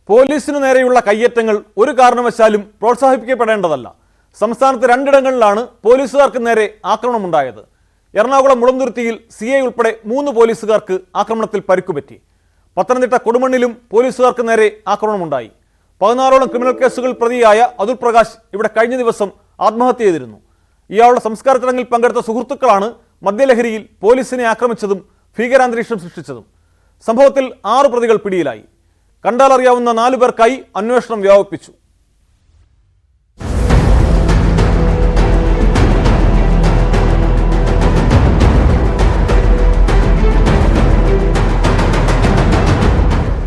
പോലീസിനു നേരെയുള്ള കയ്യേറ്റങ്ങൾ ഒരു കാരണവശാലും പ്രോത്സാഹിപ്പിക്കപ്പെടേണ്ടതല്ല. സംസ്ഥാനത്ത് രണ്ടിടങ്ങളിലാണ് പോലീസുകാർക്ക് നേരെ ആക്രമണമുണ്ടായത്. എറണാകുളം മുളന്തുരുത്തിയിൽ CI ഉൾപ്പെടെ 3 പോലീസുകാർക്ക് ആക്രമണത്തിൽ പരിക്കുപറ്റി. പത്തനംതിട്ട കൊടുമണ്ണിലും പോലീസുകാർക്ക് നേരെ ആക്രമണമുണ്ടായി. 16ഓളം ക്രിമിനൽ കേസുകൾ പ്രതിയായ അതുൽ പ്രകാശ് ഇവിടെ കഴിഞ്ഞ ദിവസം ആത്മഹത്യ ചെയ്തിരുന്നു. ഇയാളുടെ സംസ്കാര ചടങ്ങിൽ പങ്കെടുത്ത സുഹൃത്തുക്കളാണ് മദ്യലഹരിയിൽ പോലീസിനെ ആക്രമിച്ചതും ഭീകരാന്തരീക്ഷം സൃഷ്ടിച്ചതും. സംഭവത്തിൽ 6 പ്രതികൾ പിടിയിലായി. കണ്ടാലറിയാവുന്ന 4 പേർക്കായി അന്വേഷണം വ്യാപിപ്പിച്ചു.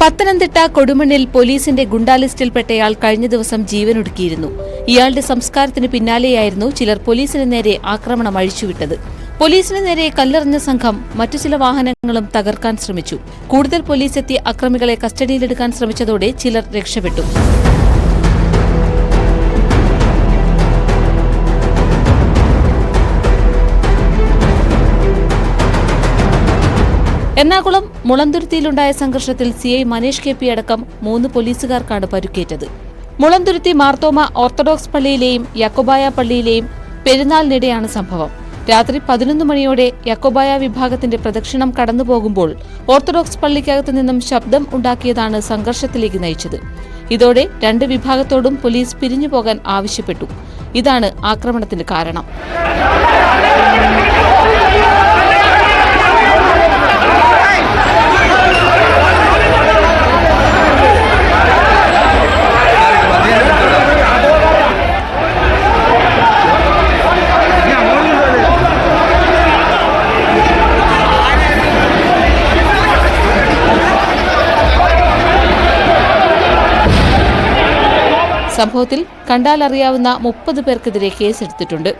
പത്തനംതിട്ട കൊടുമണ്ണിൽ പോലീസിന്റെ ഗുണ്ടാ ലിസ്റ്റിൽപ്പെട്ടയാൾ കഴിഞ്ഞ ദിവസം ജീവനൊടുക്കിയിരുന്നു. ഇയാളുടെ സംസ്കാരത്തിന് പിന്നാലെയായിരുന്നു ചിലർ പോലീസിന് നേരെ ആക്രമണം അഴിച്ചുവിട്ടത്. പോലീസിന് നേരെ കല്ലെറിഞ്ഞ സംഘം മറ്റു ചില വാഹനങ്ങളും തകർക്കാൻ ശ്രമിച്ചു. കൂടുതൽ പോലീസ് എത്തി അക്രമികളെ കസ്റ്റഡിയിലെടുക്കാൻ ശ്രമിച്ചതോടെ ചിലർ രക്ഷപ്പെട്ടു. എറണാകുളം മുളന്തുരുത്തിയിലുണ്ടായ സംഘർഷത്തിൽ CI മനേഷ് KP അടക്കം 3 പോലീസുകാർക്കാണ് പരുക്കേറ്റത്. മുളന്തുരുത്തി മാർത്തോമ ഓർത്തഡോക്സ് പള്ളിയിലെയും യാക്കോബായ പള്ളിയിലെയും പെരുന്നാളിനിടെയാണ് സംഭവം. രാത്രി 11 മണിയോടെ യാക്കോബായ വിഭാഗത്തിന്റെ പ്രദക്ഷിണം കടന്നുപോകുമ്പോൾ ഓർത്തഡോക്സ് പള്ളിക്കകത്തു നിന്നും ശബ്ദം ഉണ്ടാക്കിയതാണ് സംഘർഷത്തിലേക്ക് നയിച്ചത്. ഇതോടെ 2 വിഭാഗത്തോടും പോലീസ് പിരിഞ്ഞുപോകാൻ ആവശ്യപ്പെട്ടു. ഇതാണ് ആക്രമണത്തിന് കാരണം. സംഭവത്തിൽ കണ്ടാലറിയാവുന്ന 30 പേർക്കെതിരെ കേസെടുത്തിട്ടുണ്ട്.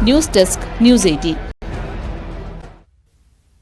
News desk, News 18.